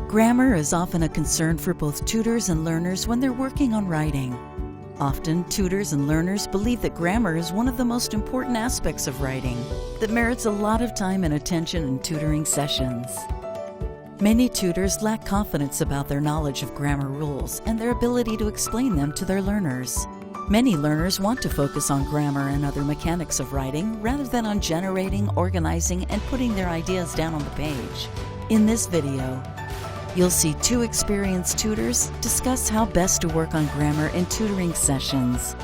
Grammar is often a concern for both tutors and learners when they're working on writing. Often, tutors and learners believe that grammar is one of the most important aspects of writing that merits a lot of time and attention in tutoring sessions. Many tutors lack confidence about their knowledge of grammar rules and their ability to explain them to their learners. Many learners want to focus on grammar and other mechanics of writing rather than on generating, organizing, and putting their ideas down on the page. In this video, you'll see two experienced tutors discuss how best to work on grammar in tutoring sessions.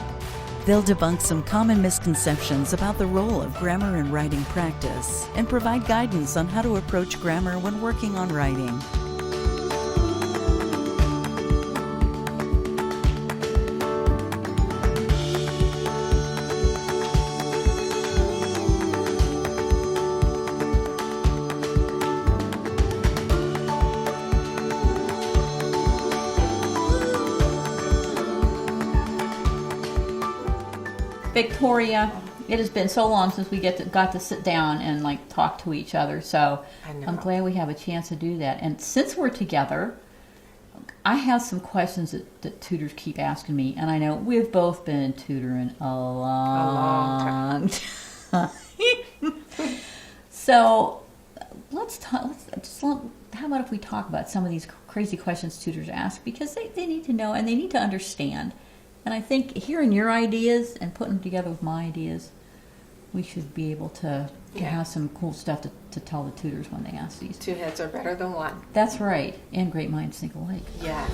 They'll debunk some common misconceptions about the role of grammar in writing practice and provide guidance on how to approach grammar when working on writing. Victoria, it has been so long since we got to sit down and talk to each other, so I'm glad we have a chance to do that. And since we're together, I have some questions that tutors keep asking me, and I know we've both been tutoring a long time. So how about if we talk about some of these crazy questions tutors ask, because they need to know and they need to understand. And I think hearing your ideas and putting them together with my ideas, we should be able to have some cool stuff to tell the tutors when they ask these. Two heads are better than one. That's right. And great minds think alike. Yeah.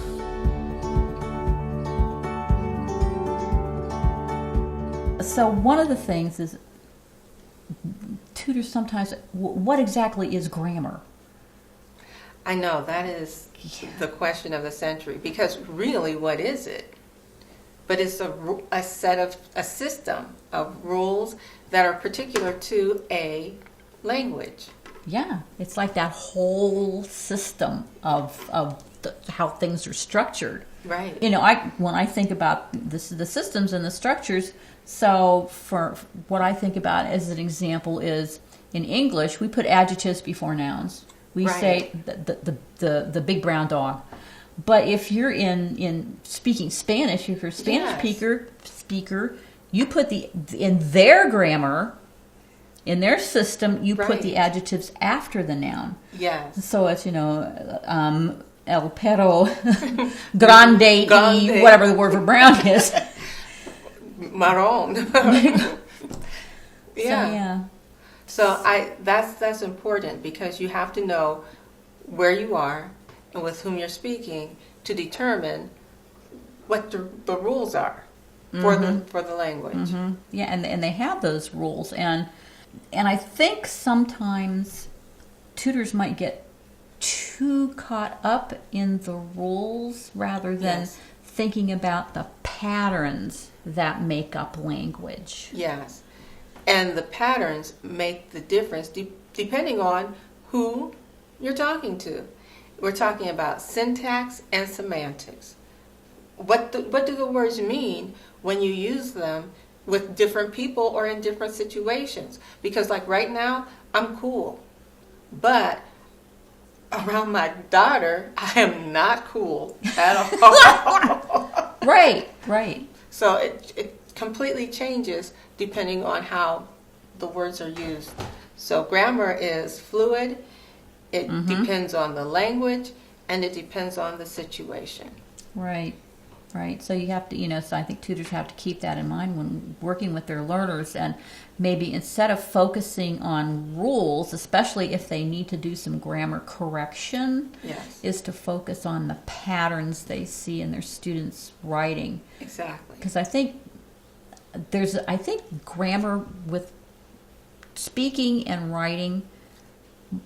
So one of the things is tutors sometimes, what exactly is grammar? I know, that is the question of the century, because really, what is it? But it's a system of rules that are particular to a language. Yeah, it's like that whole system of how things are structured. Right. You know, when I think about the systems and the structures, so for what I think about as an example is, in English, we put adjectives before nouns. We say the big brown dog. But if you're in speaking Spanish, if you're a Spanish speaker, you put in their grammar, in their system, you put the adjectives after the noun. Yes. So it's, el perro grande y whatever the word for brown is. Marron. Yeah. So that's important, because you have to know where you are and with whom you're speaking to determine what the rules are for the language. Mm-hmm. Yeah, and they have those rules, and I think sometimes tutors might get too caught up in the rules rather than thinking about the patterns that make up language. Yes, and the patterns make the difference depending on who you're talking to. We're talking about syntax and semantics. What do the words mean when you use them with different people or in different situations? Because right now, I'm cool. But around my daughter, I am not cool at all. Right. So it completely changes depending on how the words are used. So grammar is fluid. It depends on the language, and it depends on the situation. Right. So you have to, so I think tutors have to keep that in mind when working with their learners, and maybe instead of focusing on rules, especially if they need to do some grammar correction, is to focus on the patterns they see in their students' writing. Exactly. Because I think grammar with speaking and writing,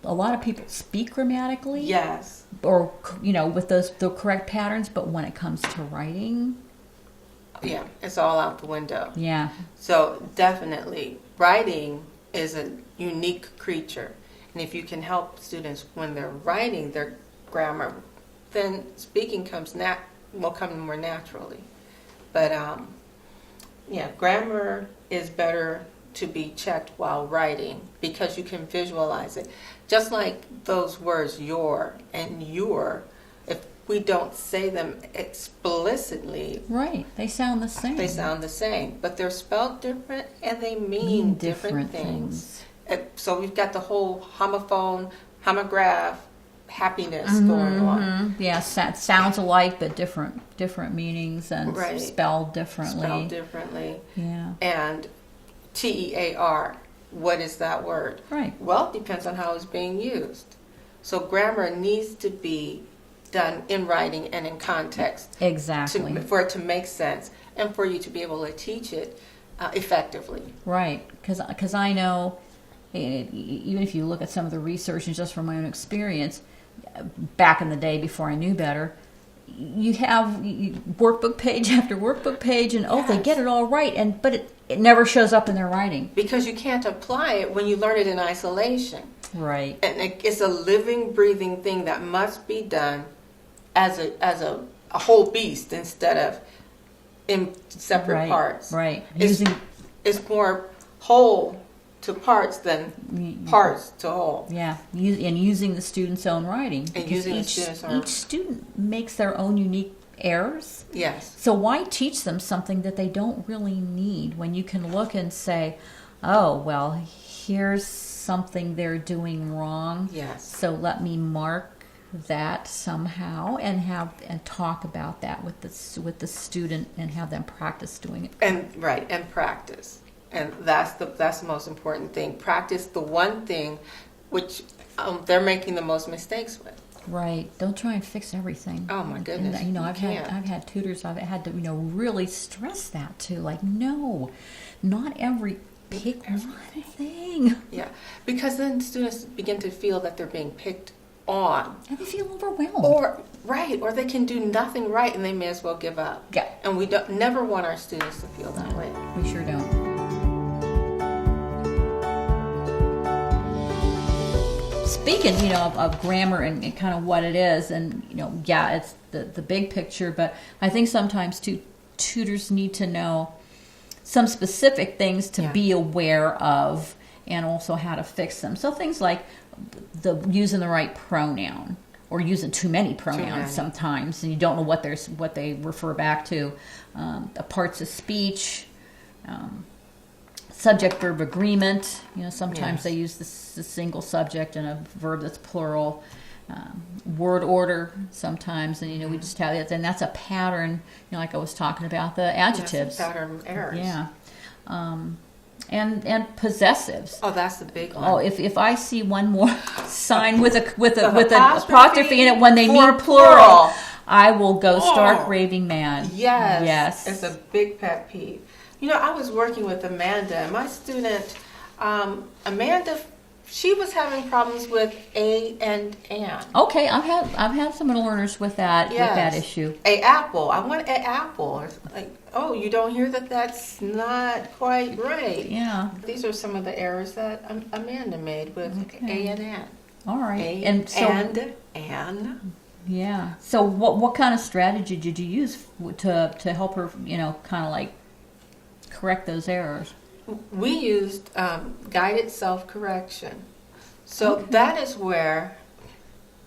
a lot of people speak grammatically. Yes. Or, with the correct patterns, but when it comes to writing, yeah, it's all out the window. Yeah. So definitely, writing is a unique creature. And if you can help students when they're writing, they're grammar, then speaking will come more naturally. But grammar is better to be checked while writing because you can visualize it. Just like those words your and your, if we don't say them explicitly, right, they sound the same. They sound the same, but they're spelled different and they mean different things. So we've got the whole homophone, homograph, happiness going on. Yeah, sounds alike but different meanings and spelled differently. Yeah. And TEAR, what is that word? Right. Well, it depends on how it's being used. So grammar needs to be done in writing and in context. Exactly. For it to make sense and for you to be able to teach it effectively. Right, because I know, even if you look at some of the research and just from my own experience, back in the day before I knew better, you have workbook page after workbook page, and they get it all right, but it never shows up in their writing because you can't apply it when you learn it in isolation. Right, and it's a living, breathing thing that must be done as a whole beast instead of in separate parts. Right, it's more whole to parts than parts to whole. Yeah, and using the student's own writing. And using the student's own. Each student makes their own unique errors. Yes. So why teach them something that they don't really need when you can look and say, oh, well, here's something they're doing wrong. Yes. So let me mark that somehow and talk about that with the student and have them practice doing it. And practice. And that's the most important thing. Practice the one thing which they're making the most mistakes with. Right. Don't try and fix everything. Oh my goodness. And, I've had tutors. I've had to really stress that too. Like, no, not pick one thing. Yeah, because then students begin to feel that they're being picked on, and they feel overwhelmed. Or they can do nothing right, and they may as well give up. Yeah. And we never want our students to feel that way. We sure don't. Speaking, of grammar and kind of what it is, and it's the big picture, but I think sometimes tutors need to know some specific things to be aware of, and also how to fix them. So things like using the right pronoun, or using too many pronouns sometimes, and you don't know what they refer back to. Parts of speech. Subject-verb agreement. Sometimes they use the single subject and a verb that's plural. Word order sometimes, and we just have that. And that's a pattern. Like I was talking about the adjectives. Pattern errors. Yeah. And possessives. Oh, that's the big one. Oh, if I see one more sign with a apostrophe in it when they mean plural, I will go stark raving mad. Yes. It's a big pet peeve. I was working with Amanda, and my student, Amanda, she was having problems with a and an. Okay, I've had some learners with that with that issue. A apple. I want a apple. Like, oh, you don't hear that? That's not quite right. Yeah. These are some of the errors that Amanda made with a and an. All right. And. Yeah. So what kind of strategy did you use to help her? Kind of like correct those errors? We used guided self-correction. So that is where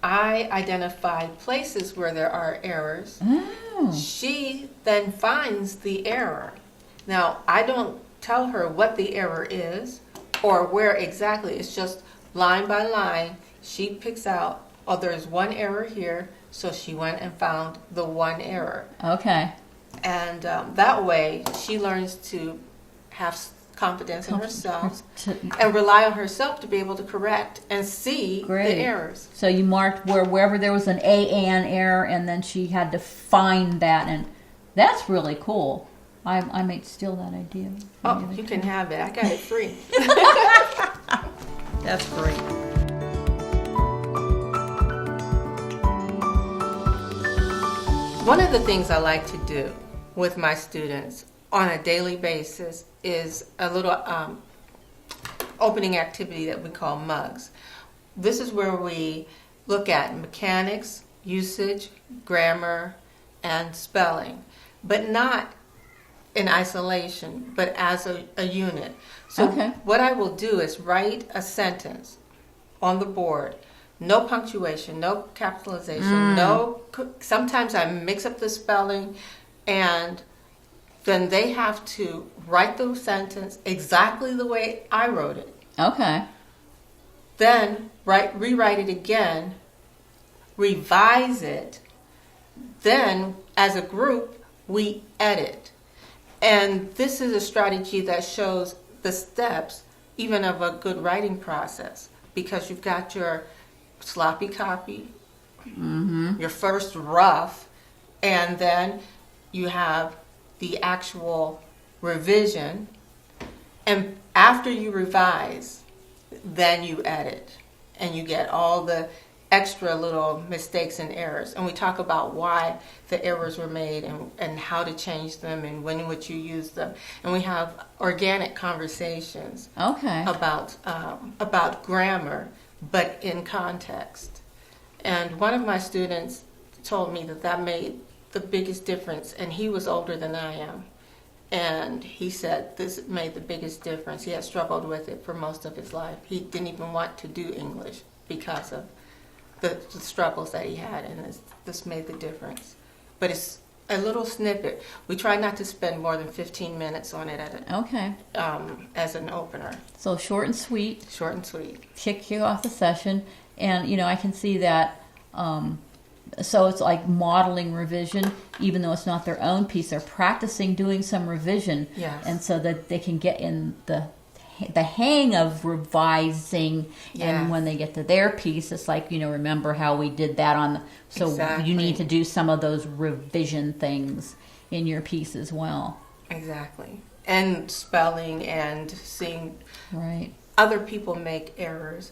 I identify places where there are errors. Oh. She then finds the error. Now, I don't tell her what the error is or where exactly. It's just line by line. She picks out, there's one error here, so she went and found the one error. Okay. And that way, she learns to have confidence in herself and rely on herself to be able to correct and see the errors. So you marked wherever there was an an error, and then she had to find that, and that's really cool. I might steal that idea. Oh, you can have it. I got it free. That's great. One of the things I like to do with my students on a daily basis is a little opening activity that we call mugs. This is where we look at mechanics, usage, grammar, and spelling, but not in isolation, but as a unit. So Okay. what I will do is write a sentence on the board. No punctuation, no capitalization, sometimes I mix up the spelling, and then they have to write the sentence exactly the way I wrote it. Okay. Then rewrite it again, revise it. Then, as a group, we edit. And this is a strategy that shows the steps, even of a good writing process, because you've got your sloppy copy, your first rough, and then you have the actual revision. And after you revise, then you edit, and you get all the extra little mistakes and errors. And we talk about why the errors were made and how to change them and when would you use them. And we have organic conversations Okay. about grammar, but in context. And one of my students told me that made the biggest difference, and he was older than I am. And he said this made the biggest difference. He had struggled with it for most of his life. He didn't even want to do English because of the struggles that he had, and this made the difference. But it's a little snippet. We try not to spend more than 15 minutes on it Okay. as an opener. So short and sweet. Short and sweet. Kick you off the session, and I can see that. So it's like modeling revision, even though it's not their own piece. They're practicing doing some revision, Yes. and so that they can get in the hang of revising. Yes. And when they get to their piece, it's like, remember how we did that on the. So Exactly. you need to do some of those revision things in your piece as well. Exactly. And spelling and seeing Right. other people make errors.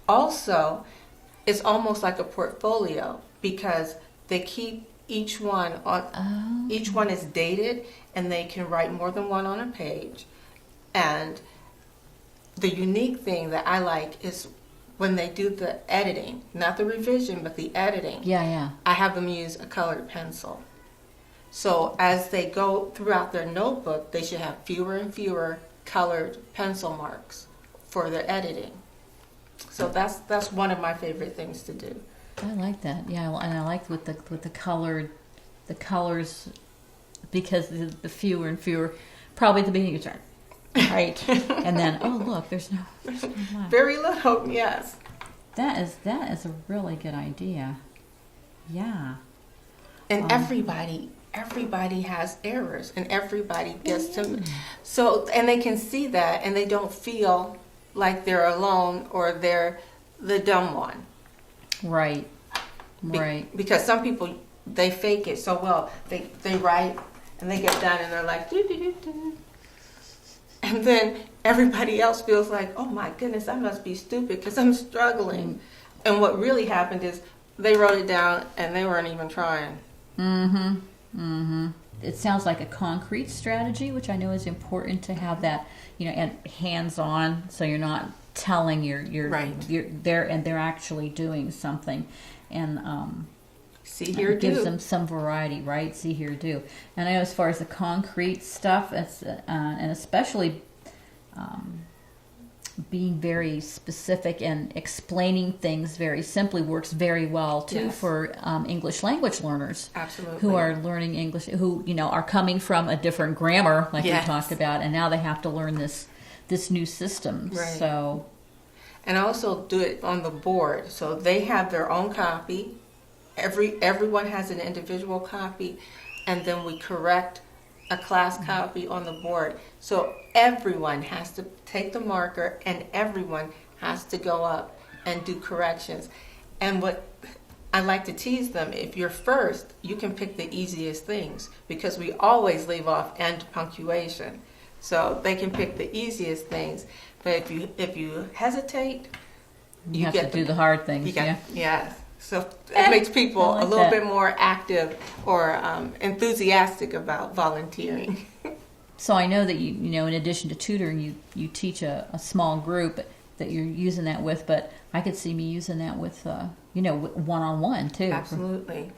Also, it's almost like a portfolio because they keep each one on. Oh. Each one is dated, and they can write more than one on a page. And the unique thing that I like is when they do the editing, not the revision, but the editing. Yeah. I have them use a colored pencil. So as they go throughout their notebook, they should have fewer and fewer colored pencil marks for their editing. So that's one of my favorite things to do. I like that. Yeah, and I like with the colors, because the fewer and fewer, probably at the beginning you start, right, and then look, there's no left. Very little, yes. That is a really good idea. Yeah. And everybody has errors, and everybody gets to. So, and they can see that, and they don't feel like they're alone or they're the dumb one. Right. Right. Because some people, they fake it so well. They write and they get done and they're like, doo, doo, doo, doo. And then everybody else feels like, oh my goodness, I must be stupid because I'm struggling. And what really happened is they wrote it down and they weren't even trying. It sounds like a concrete strategy, which I know is important to have that, and hands-on, so you're not telling you're Right. you're there and they're actually doing something, and See here, it gives do. them some variety, right? See here, do. And I know as far as the concrete stuff, it's and especially being very specific and explaining things very simply works very well too. Yes. For English language learners. Absolutely. Who are learning English, who are coming from a different grammar, like Yes. we talked about, and now they have to learn this new system. Right. So, And I also do it on the board. So they have their own copy. Everyone has an individual copy, and then we correct a class copy on the board. So everyone has to take the marker, and everyone has to go up and do corrections. And what I like to tease them, if you're first, you can pick the easiest things because we always leave off end punctuation. So they can pick the easiest things. But if you hesitate, you have to do the hard things. Yeah. So it makes people I like a little that. bit more active or enthusiastic about volunteering. So I know that in addition to tutoring, you teach a small group that you're using that with. But I could see me using that with one-on-one too. Absolutely.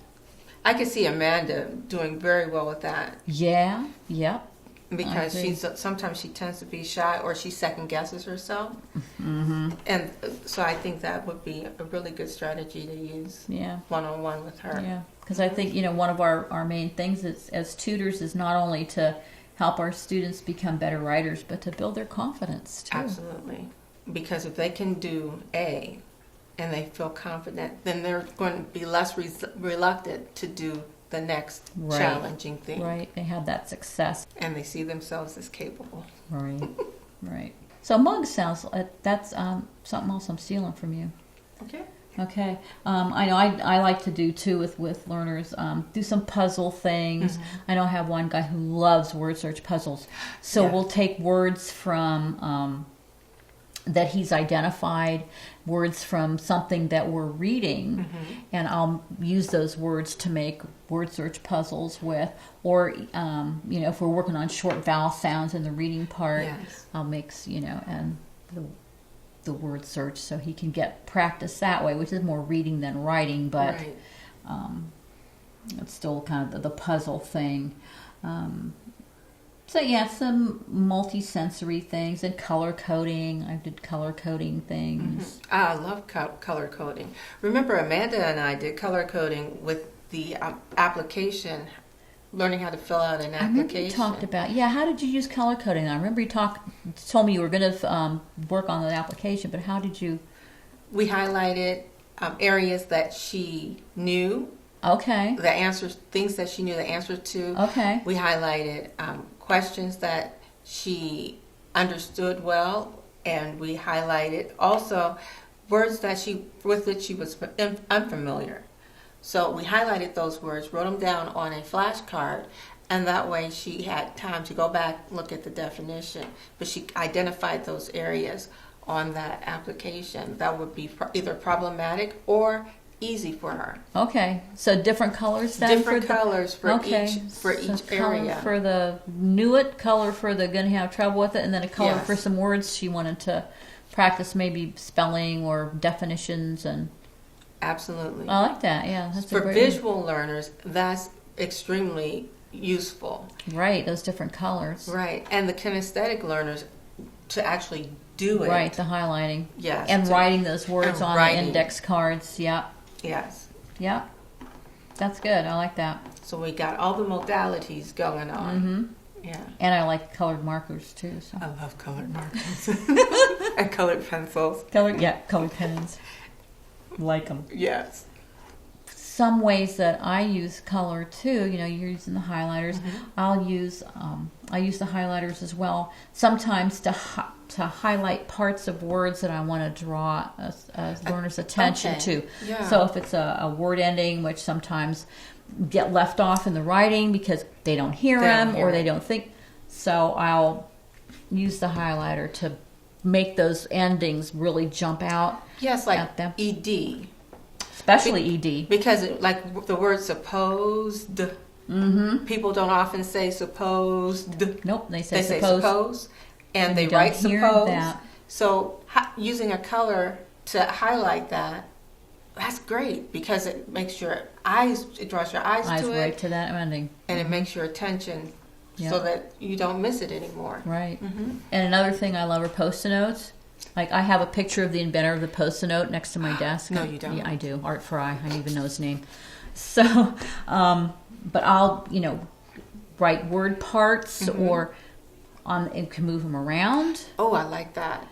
I could see Amanda doing very well with that. Yeah, yep. Because sometimes she tends to be shy, or she second guesses herself. Mm-hmm. And so I think that would be a really good strategy to use one-on-one with her. Yeah, because I think, one of our main things as tutors is not only to help our students become better writers, but to build their confidence too. Absolutely. Because if they can do A and they feel confident, then they're going to be less reluctant to do the next challenging thing. Right, they have that success. And they see themselves as capable. Right, right. So mug sounds, that's something else I'm stealing from you. Okay. I know I like to do too with learners, do some puzzle things. Mm-hmm. I know I have one guy who loves word search puzzles. So we'll take words from that he's identified, words from something that we're reading, and I'll use those words to make word search puzzles with, or if we're working on short vowel sounds in the reading part, I'll mix and the word search so he can get practice that way, which is more reading than writing, but it's still kind of the puzzle thing. So some multi-sensory things and color coding. I did color coding things. I love color coding. Remember, Amanda and I did color coding with the application, learning how to fill out an application. I remember you talked about, how did you use color coding? I remember you told me you were going to work on the application, but how did you? We highlighted areas that she knew. Okay. The answers, things that she knew the answer to. Okay. We highlighted questions that she understood well, and we highlighted also words with which she was unfamiliar. So we highlighted those words, wrote them down on a flashcard, and that way she had time to go back, look at the definition. But she identified those areas on that application that would be either problematic or easy for her. Okay, so different colors then? Different colors for each area. For the knew it, color for the going to have trouble with it, and then a color for some words she wanted to practice, maybe spelling or definitions. And absolutely. I like that, that's for visual learners, that's extremely useful. Right, those different colors. Right, and the kinesthetic learners to actually do it. Right, the highlighting. Yes. And writing those words on the index cards, Yes. Yep. That's good. I like that. So we got all the modalities going on. Mm-hmm. Yeah. And I like colored markers too. So. I love colored markers. And colored pencils. Colored pens. Like them. Yes. Some ways that I use color too, you're using the highlighters. I use the highlighters as well. Sometimes to highlight parts of words that I want to draw a learner's attention to. Yeah. So if it's a word ending, which sometimes get left off in the writing because they don't hear them or they don't think. So I'll use the highlighter to make those endings really jump out. Yes, like at them. ED. Especially ED. Because like the word supposed, people don't often say supposed. Nope, they say suppose. And they write suppose. That. So using a color to highlight that's great because it makes your eyes, it draws your eyes to it. Right to that ending. And it makes your attention so that you don't miss it anymore. Right. And another thing I love are Post-it notes. Like I have a picture of the inventor of the Post-it note next to my desk. No, you don't. Yeah, I do. Art Fry. I don't even know his name. So, but I'll, write word parts or and can move them around. Oh, I like that.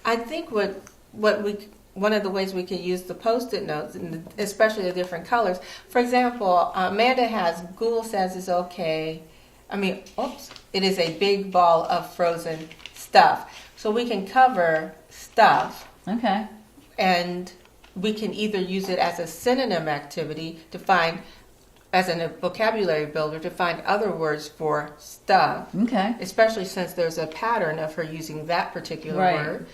I think one of the ways we can use the Post-it notes, and especially the different colors. For example, Amanda has Google says is okay. It is a big ball of frozen stuff. So we can cover stuff. Okay. And we can either use it as a synonym activity to find, as a vocabulary builder, to find other words for stuff. Okay. Especially since there's a pattern of her using that particular word.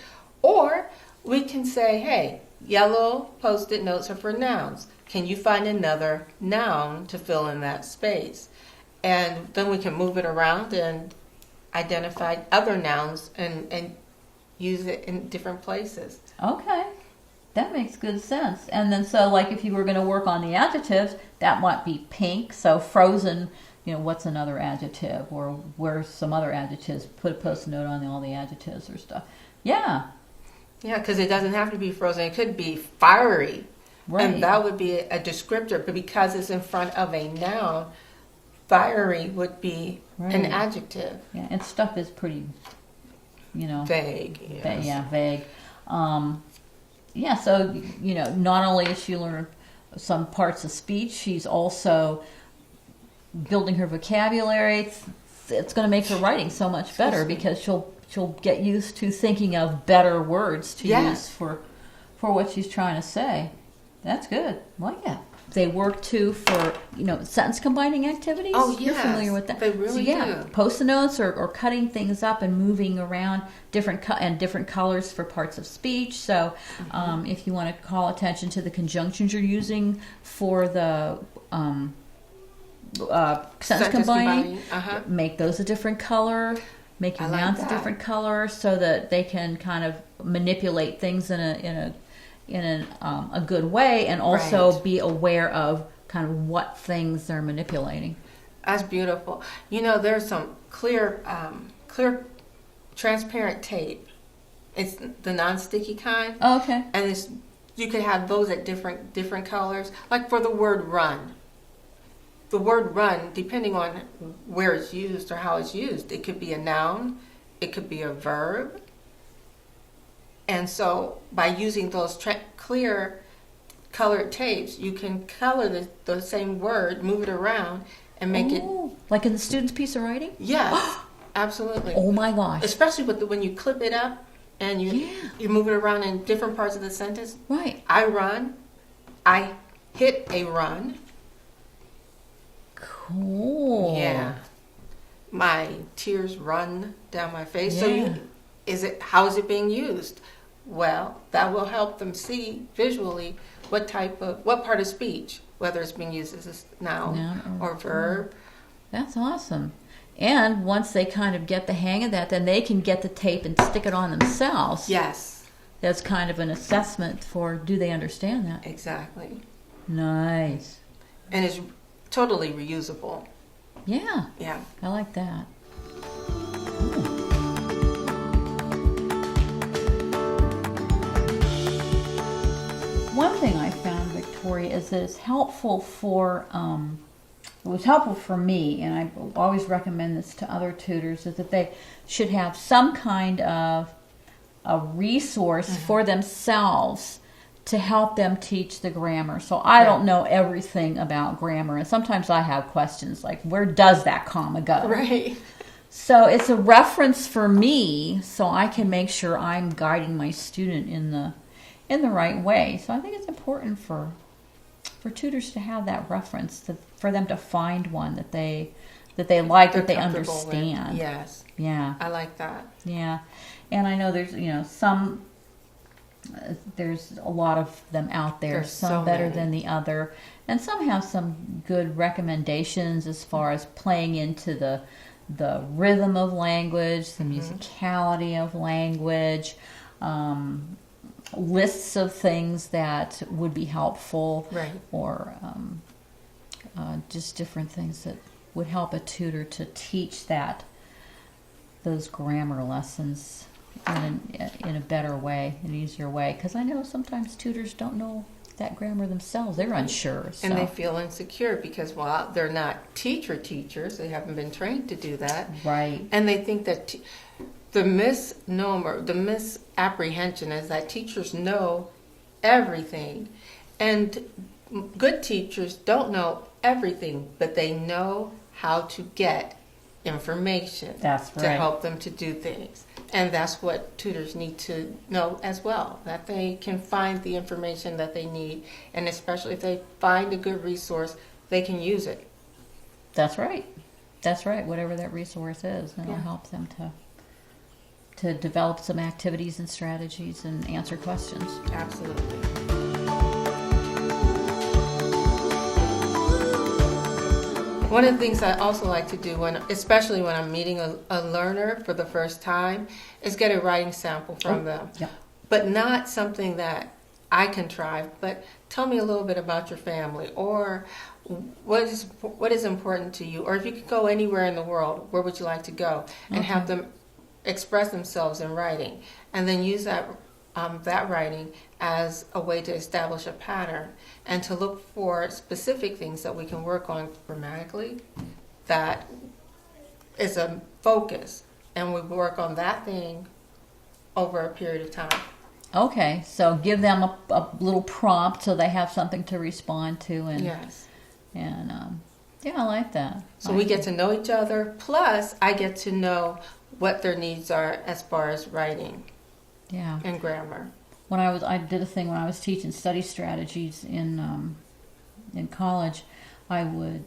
Or we can say, hey, yellow Post-it notes are for nouns. Can you find another noun to fill in that space? And then we can move it around and identify other nouns and use it in different places. Okay. That makes good sense. And then so like if you were going to work on the adjectives, that might be pink. So frozen, what's another adjective? Or where's some other adjectives? Put a post-it note on all the adjectives or stuff. Yeah. Yeah, because it doesn't have to be frozen. It could be fiery. Right. And that would be a descriptor. But because it's in front of a noun, fiery would be an adjective. Yeah, and stuff is pretty, vague. Yes. Vague. So, not only is she learning some parts of speech, she's also building her vocabulary. It's going to make her writing so much better because she'll get used to thinking of better words to use for what she's trying to say. That's good. Well, yeah. They work too for sentence combining activities. Oh, yes. You're familiar with that. They really do. Post-it notes or cutting things up and moving around different colors for parts of speech. So if you want to call attention to the conjunctions you're using for the sentence combining, make those a different color. Make your nouns a different color so that they can kind of manipulate things in a good way, and also be aware of kind of what things they're manipulating. That's beautiful. There's some clear transparent tape. It's the non-sticky kind. Oh, okay. And you could have those at different colors. Like for the word run. The word run, depending on where it's used or how it's used, it could be a noun, it could be a verb. And so by using those clear colored tapes, you can color the same word, move it around, and make it... Like in the student's piece of writing? Yes, absolutely. Oh my gosh. Especially when you clip it up and you move it around in different parts of the sentence. Right. I run. I hit a run. Cool. Yeah. My tears run down my face. Yeah. So how is it being used? Well, that will help them see visually what part of speech, whether it's being used as a noun or verb. That's awesome. And once they kind of get the hang of that, then they can get the tape and stick it on themselves. Yes. That's kind of an assessment for, do they understand that? Exactly. Nice. And it's totally reusable. Yeah. Yeah. I like that. One thing I found, Victoria, is that it's helpful it was helpful for me, and I always recommend this to other tutors, is that they should have some kind of a resource for themselves to help them teach the grammar. So I don't know everything about grammar, and sometimes I have questions like, where does that comma go? Right. So it's a reference for me, so I can make sure I'm guiding my student in the right way. So I think it's important for tutors to have that reference, for them to find one that they like, that they understand. With. Yes. Yeah. I like that. Yeah. And I know there's there's a lot of them out there, There's some so better many. than the other, and some have some good recommendations as far as playing into the rhythm of language, the musicality of language, lists of things that would be helpful, Right. or just different things that would help a tutor to teach those grammar lessons in a better way, an easier way. Because I know sometimes tutors don't know that grammar themselves; they're unsure, and they feel insecure because they're not teachers, they haven't been trained to do that, right? And they think that the misnomer, the misapprehension is that teachers know everything, and good teachers don't know everything, but they know how to get information. That's to right. help them to do things. And that's what tutors need to know as well, that they can find the information that they need, and especially if they find a good resource, they can use it. That's right. That's right. Whatever that resource is, and it'll help them to develop some activities and strategies and answer questions. Absolutely. One of the things I also like to do, especially when I'm meeting a learner for the first time, is get a writing sample from them. Yep. But not something that I contrived, but tell me a little bit about your family, or what is important to you, or if you could go anywhere in the world, where would you like to go, and have them express themselves in writing, and then use that writing as a way to establish a pattern and to look for specific things that we can work on grammatically. That is a focus, and we work on that thing over a period of time. Okay, so give them a little prompt so they have something to respond to, and Yes. And yeah, I like that. So we get to know each other, plus I get to know what their needs are as far as writing Yeah. and grammar. I did a thing when I was teaching study strategies in college. I would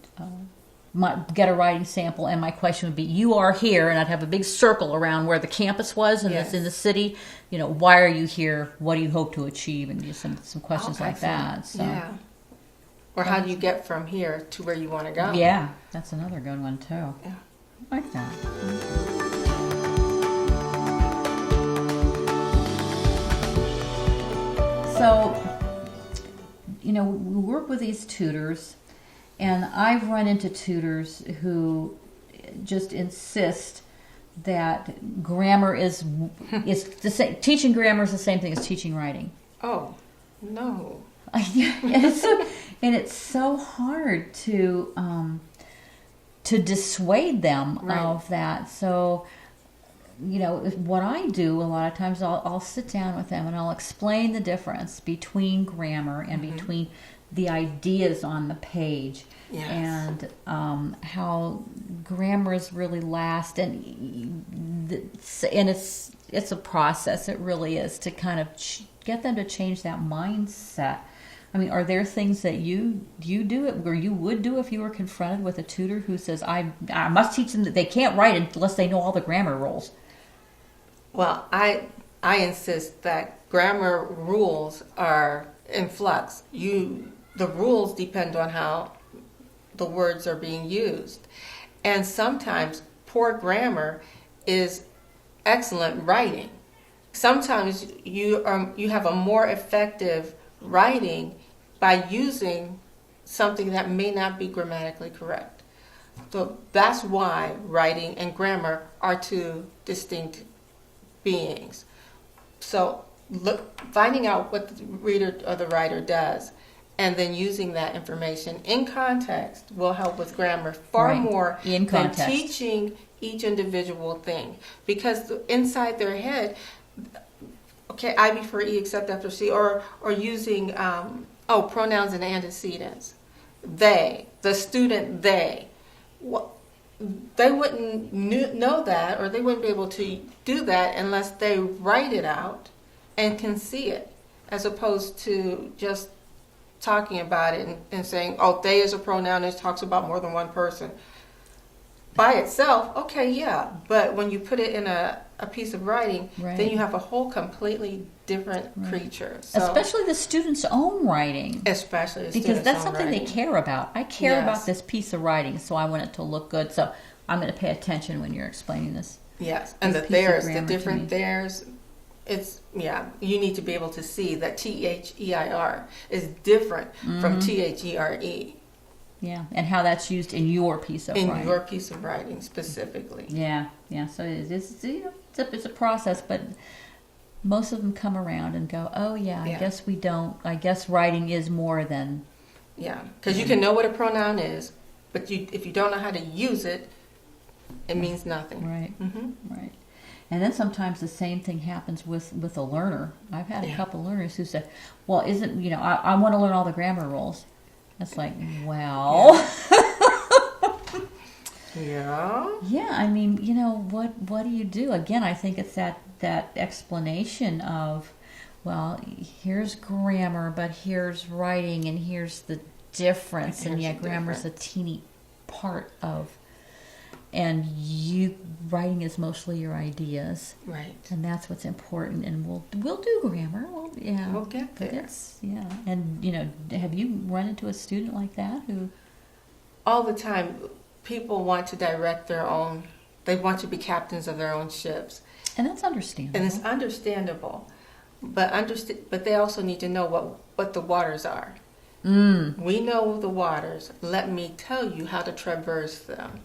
get a writing sample, and my question would be, "You are here," and I'd have a big circle around where the campus was, and it's in the city. You know, why are you here? What do you hope to achieve? And just some questions like that. So. Yeah. Or how do you get from here to where you want to go? Yeah, that's another good one too. Yeah. I like that. So, you know, we work with these tutors, and I've run into tutors who just insist that grammar is the same. Teaching grammar is the same thing as teaching writing. Oh, no. and it's so hard to dissuade them of that. So, you know, what I do a lot of times, I'll sit down with them and I'll explain the difference between grammar and between the ideas on the page, and how grammar is really last, and it's a process. It really is, to kind of get them to change that mindset. I mean, are there things that you do it, or you would do if you were confronted with a tutor who says, I must teach them that they can't write unless they know all the grammar rules? Well, I insist that grammar rules are in flux. The rules depend on how the words are being used. And sometimes poor grammar is excellent writing. Sometimes you have a more effective writing by using something that may not be grammatically correct. So that's why writing and grammar are two distinct beings. So finding out what the reader or the writer does, and then using that information in context will help with grammar far more than teaching each individual thing. Because inside their head, okay, I before E except after C, or using pronouns and antecedents. They, the student, they. They wouldn't know that, or they wouldn't be able to do that unless they write it out and can see it, as opposed to just talking about it and saying, oh, they is a pronoun, it talks about more than one person. By itself, okay, yeah, but when you put it in a piece of writing, then you have a whole completely different creature. So, especially the student's own writing. Especially the because that's something writing. They care about. I care about this piece of writing, so I want it to look good. So I'm going to pay attention when you're explaining this. Yes, and the theirs, the different theirs, you need to be able to see that THEIR is different from THERE. Yeah, and how that's used in your piece of writing. In your piece of writing specifically. Yeah. So it's a process, but most of them come around and go, oh yeah, I guess we don't. I guess writing is more than. Yeah, because you can know what a pronoun is, but if you don't know how to use it, it means nothing. Right. Right. And then sometimes the same thing happens with a learner. I've had a couple learners who said, well, I want to learn all the grammar rules. It's like, well, yeah. I mean, what do you do? Again, I think it's that explanation of, well, here's grammar, but here's writing, and here's the difference, and grammar's a teeny part of. And writing is mostly your ideas, right? And that's what's important. And we'll do grammar. We'll get there. And have you run into a student like that who? All the time, people want to direct their own. They want to be captains of their own ships, and that's understandable. And it's understandable, But they also need to know what the waters are. We know the waters. Let me tell you how to traverse them.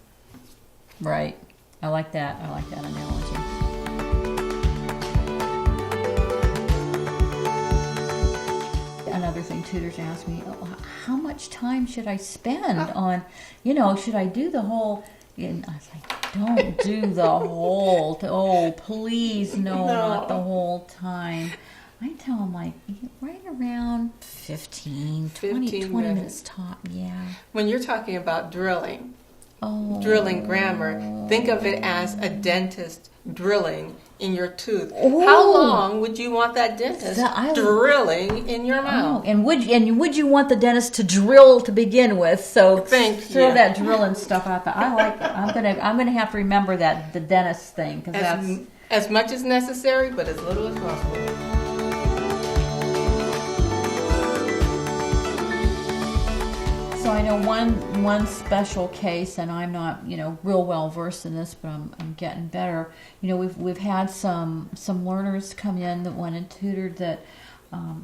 Right. I like that. I like that analogy. Another thing tutors ask me, how much time should I spend on, should I do the whole, and I was like, don't do the whole, please, no, not the whole time. I tell them, like, right around 20 minutes top, yeah. When you're talking about drilling grammar, think of it as a dentist drilling in your tooth. How long would you want that dentist drilling in your mouth? And would you want the dentist to drill to begin with? So throw that drilling stuff out there. I like it. I'm gonna have to remember that, the dentist thing, because that's as much as necessary, but as little as possible. So I know one special case, and I'm not real well versed in this, but I'm getting better. We've had some learners come in that went and tutored that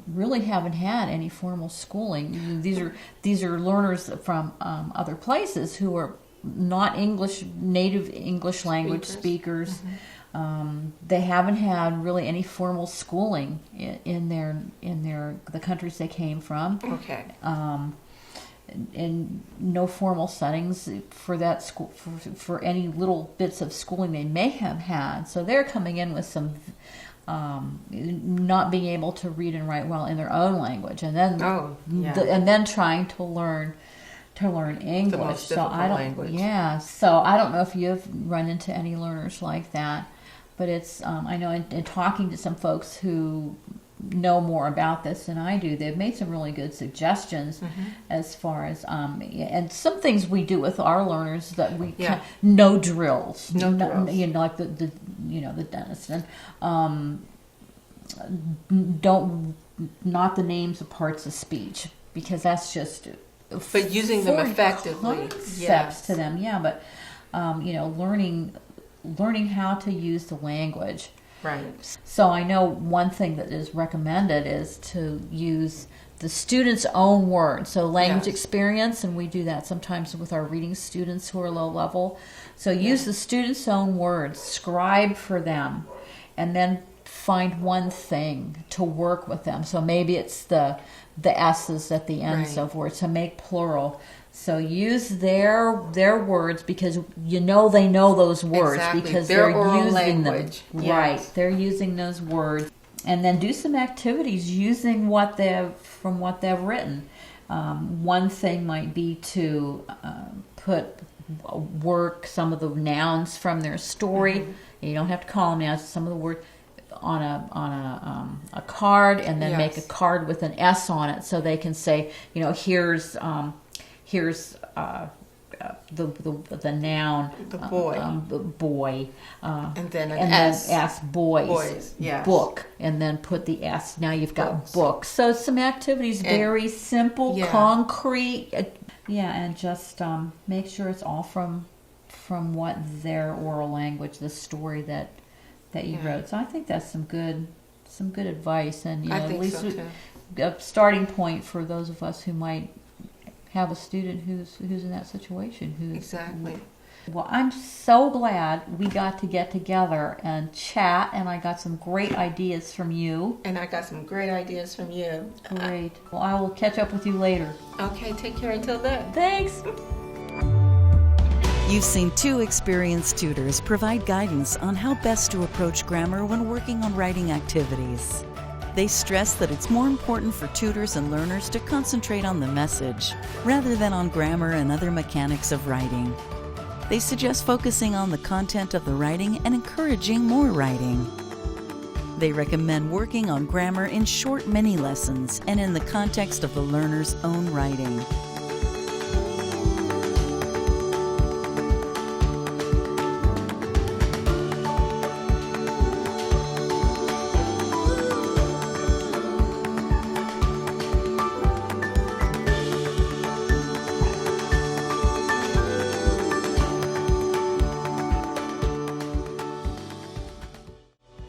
really haven't had any formal schooling. These are learners from other places who are not native English language speakers. They haven't had really any formal schooling in the countries they came from. Okay. And no formal settings for that school for any little bits of schooling they may have had. So they're coming in with some not being able to read and write well in their own language, and then and then trying to learn English. The most difficult language. Yeah. So I don't know if you've run into any learners like that, but it's I know in talking to some folks who know more about this than I do, they've made some really good suggestions as far as and some things we do with our learners that we no drills, like the dentist, and don't not the names of parts of speech, because that's just but using them effectively concepts to them, but learning how to use the language. Right. So I know one thing that is recommended is to use the student's own words. So language experience, and we do that sometimes with our reading students who are low level. So use the student's own words, scribe for them, and then find one thing to work with them. So maybe it's the S's at the ends of words, so make plural. So use their words, because they know those words because they're using language. them. Right, they're using those words, and then do some activities using what they've written. One thing might be to work some of the nouns from their story. You don't have to call them nouns. Some of the words on a card, and then make a card with an S on it, so they can say, here's the noun, the boy, and then S, boys, book, and then put the S. Now you've got books. So some activities, very simple, concrete, and just make sure it's all from what their oral language, the story that you wrote. So I think that's some good advice, and at least a starting point for those of us who might have a student who's in that situation. Exactly. Well, I'm so glad we got to get together and chat, and I got some great ideas from you. And I got some great ideas from you. Great. Well, I will catch up with you later. Okay, take care until then. Thanks. You've seen two experienced tutors provide guidance on how best to approach grammar when working on writing activities. They stress that it's more important for tutors and learners to concentrate on the message rather than on grammar and other mechanics of writing. They suggest focusing on the content of the writing and encouraging more writing. They recommend working on grammar in short mini lessons and in the context of the learner's own writing.